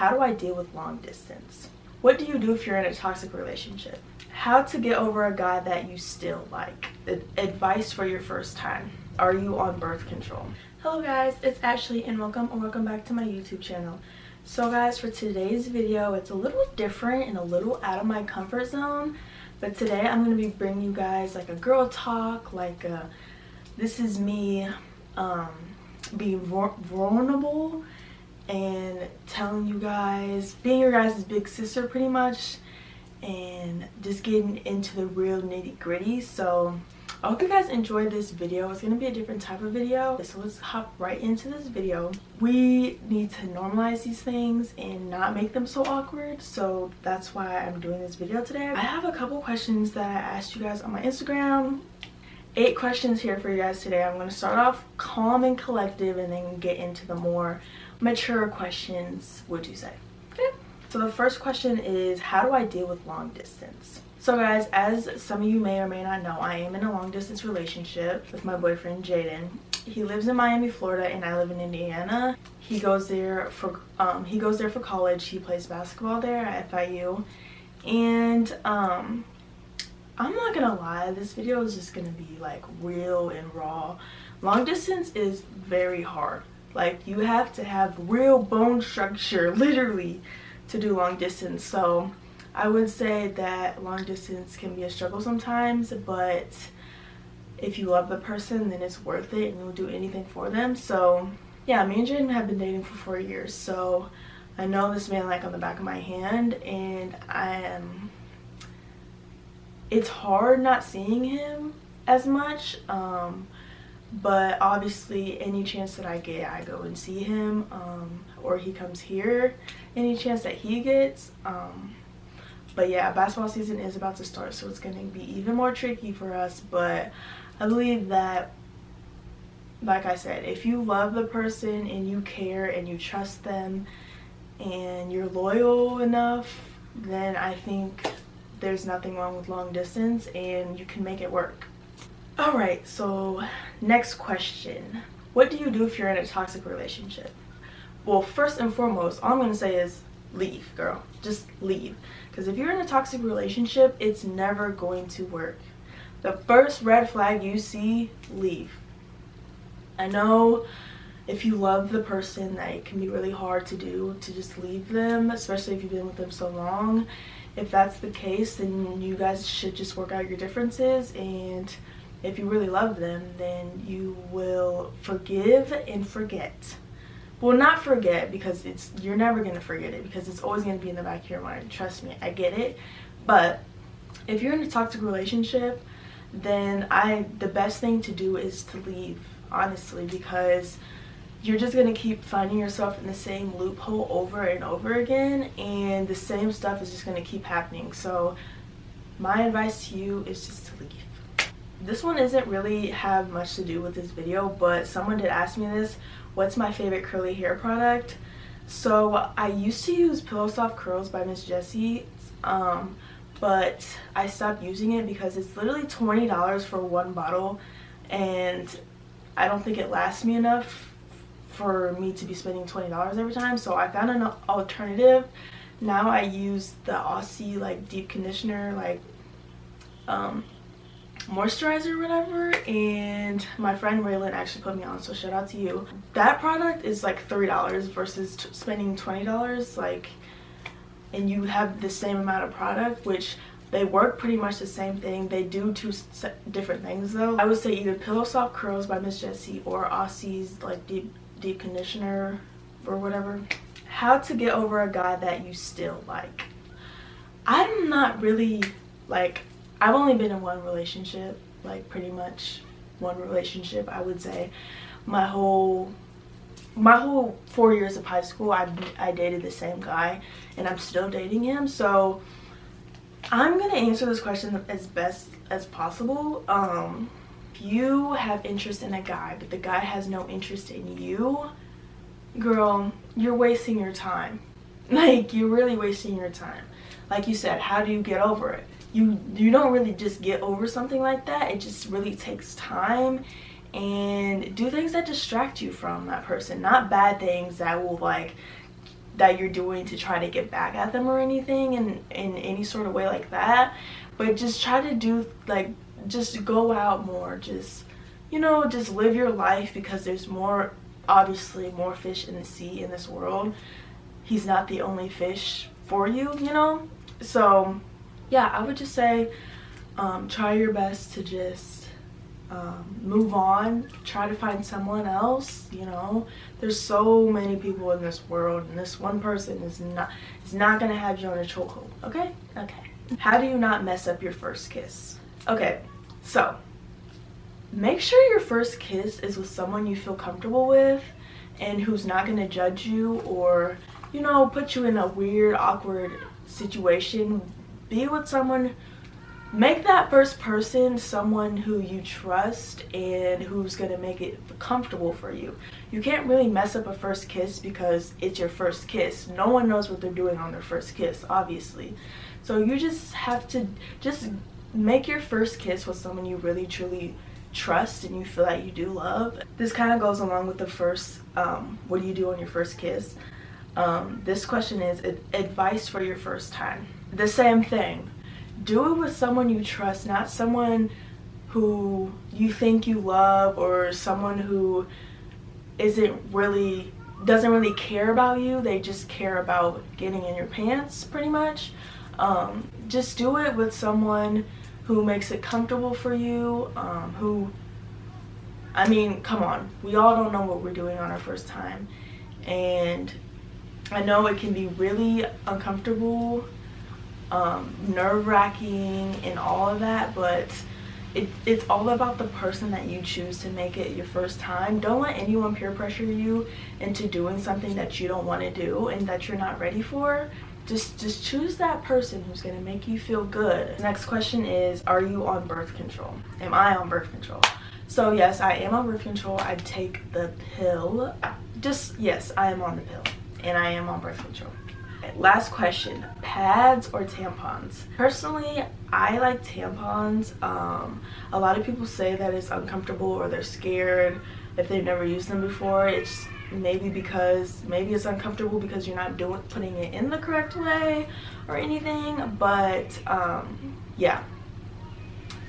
how do I deal with long distance? What do you do if you're in a toxic relationship? How to get over a guy that you still like. Advice for your first time. Are you on birth control? Hello guys, it's Ashley and welcome back to my YouTube channel. So guys, for today's video, it's a little different and a little out of my comfort zone. But today I'm going to be bringing you guys like a girl talk, like this is me being vulnerable and telling you guys, being your guys' big sister pretty much, and just getting into the real nitty-gritty. So I hope you guys enjoyed this video. It's going to be a different type of video. So let's hop right into this video. We need to normalize these things and not make them so awkward. So that's why I'm doing this video today. I have a couple questions that I asked you guys on my Instagram. 8 questions here for you guys today. I'm going to start off calm and collective and then get into the more mature questions, would you say? Okay. So the first question is, how do I deal with long distance? So guys, as some of you may or may not know, I am in a long distance relationship with my boyfriend Jaden. He lives in Miami, Florida, and I live in Indiana. He goes there for college. He plays basketball there at FIU. And I'm not gonna lie, this video is just gonna be like real and raw. Long distance is very hard. Like, you have to have real bone structure, literally, to do long distance. So I would say that long distance can be a struggle sometimes, but if you love the person, then it's worth it and you'll do anything for them. So yeah, me and Jaden have been dating for 4 years, so I know this man like on the back of my hand, and it's hard not seeing him as much, but obviously any chance that I get, I go and see him, or he comes here any chance that he gets. But yeah, basketball season is about to start, so it's going to be even more tricky for us. But I believe that, like I said, if you love the person and you care and you trust them and you're loyal enough, then I think there's nothing wrong with long distance and you can make it work. Alright, so next question. What do you do if you're in a toxic relationship? Well, first and foremost, all I'm going to say is leave, girl. Just leave. Because if you're in a toxic relationship, it's never going to work. The first red flag you see, leave. I know if you love the person, that it can be really hard to do, to just leave them, especially if you've been with them so long. If that's the case, then you guys should just work out your differences, and if you really love them, then you will forgive and forget. Well, not forget, because you're never going to forget it, because it's always going to be in the back of your mind. Trust me, I get it. But if you're in a toxic relationship, then the best thing to do is to leave, honestly, because you're just going to keep finding yourself in the same loophole over and over again, and the same stuff is just going to keep happening. So my advice to you is just to leave. This one doesn't really have much to do with this video, but someone did ask me this. What's my favorite curly hair product? So I used to use Pillow Soft Curls by Miss Jessie, but I stopped using it because it's literally $20 for one bottle, and I don't think it lasts me enough for me to be spending $20 every time. So I found an alternative. Now I use the Aussie like deep conditioner, like moisturizer or whatever, and my friend Raylan actually put me on, so shout out to you. That product is like $3 versus spending $20, like, and you have the same amount of product, which they work pretty much the same thing. They do 2 different things though. I would say either Pillow Soft Curls by Miss Jessie or Aussie's like deep conditioner or whatever. How to get over a guy that you still like. I'm not really like, I've only been in one relationship, like pretty much one relationship, I would say. My whole 4 years of high school, I dated the same guy, and I'm still dating him. So I'm gonna answer this question as best as possible. If you have interest in a guy, but the guy has no interest in you, girl, you're wasting your time. Like, you're really wasting your time. Like you said, how do you get over it? You don't really just get over something like that. It just really takes time, and do things that distract you from that person, not bad things that will like that you're doing to try to get back at them or anything in any sort of way like that. But just try to do, like, just go out more, just, you know, just live your life, because there's more, obviously more fish in the sea in this world. He's not the only fish for you, you know. So yeah, I would just say try your best to just move on, try to find someone else, you know. There's so many people in this world, and this one person is not gonna have you on a chokehold. Okay. How do you not mess up your first kiss? Okay, so make sure your first kiss is with someone you feel comfortable with and who's not gonna judge you or, you know, put you in a weird, awkward situation. Be with someone. Make that first person someone who you trust and who's gonna make it comfortable for you. You can't really mess up a first kiss because it's your first kiss. No one knows what they're doing on their first kiss, obviously. So you just have to just make your first kiss with someone you really truly trust and you feel like you do love. This kind of goes along with the first, what do you do on your first kiss? This question is advice for your first time. The same thing. Do it with someone you trust, not someone who you think you love or someone who doesn't really care about you. They just care about getting in your pants, pretty much. Just do it with someone who makes it comfortable for you, I mean, come on, we all don't know what we're doing on our first time, and I know it can be really uncomfortable, nerve-wracking and all of that, but it's all about the person that you choose to make it your first time. Don't let anyone peer pressure you into doing something that you don't want to do and that you're not ready for. Just choose that person who's going to make you feel good. The next question is, are you on birth control? Am I on birth control? So yes, I am on birth control. I take the pill. Yes, I am on the pill and I am on birth control. Last question, pads or tampons? Personally, I like tampons. A lot of people say that it's uncomfortable or they're scared if they've never used them before. It's maybe it's uncomfortable because you're not putting it in the correct way or anything, but yeah.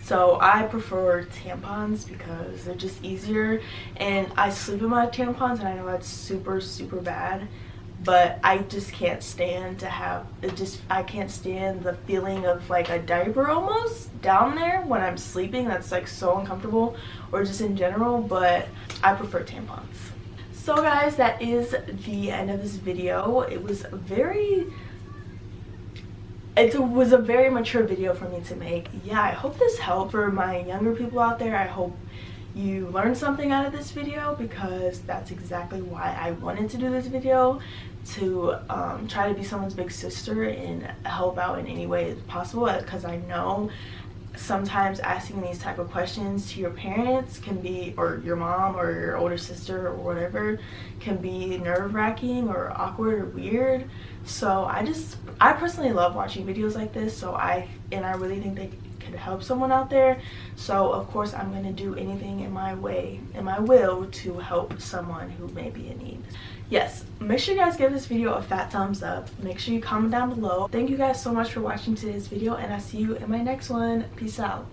So I prefer tampons because they're just easier, and I sleep in my tampons, and I know that's super bad, but I just can't stand to have I can't stand the feeling of like a diaper almost down there when I'm sleeping. That's like so uncomfortable, or just in general, but I prefer tampons. So guys, that is the end of this video. It was a very mature video for me to make. Yeah, I hope this helped for my younger people out there. I hope you learned something out of this video, because that's exactly why I wanted to do this video, to try to be someone's big sister and help out in any way possible, because I know sometimes asking these type of questions to your parents can be, or your mom or your older sister or whatever, can be nerve-wracking or awkward or weird. So I personally love watching videos like this, so I really think they could help someone out there. So of course I'm going to do anything in my will to help someone who may be in need. Yes, make sure you guys give this video a fat thumbs up. Make sure you comment down below. Thank you guys so much for watching today's video, and I'll see you in my next one. Peace out.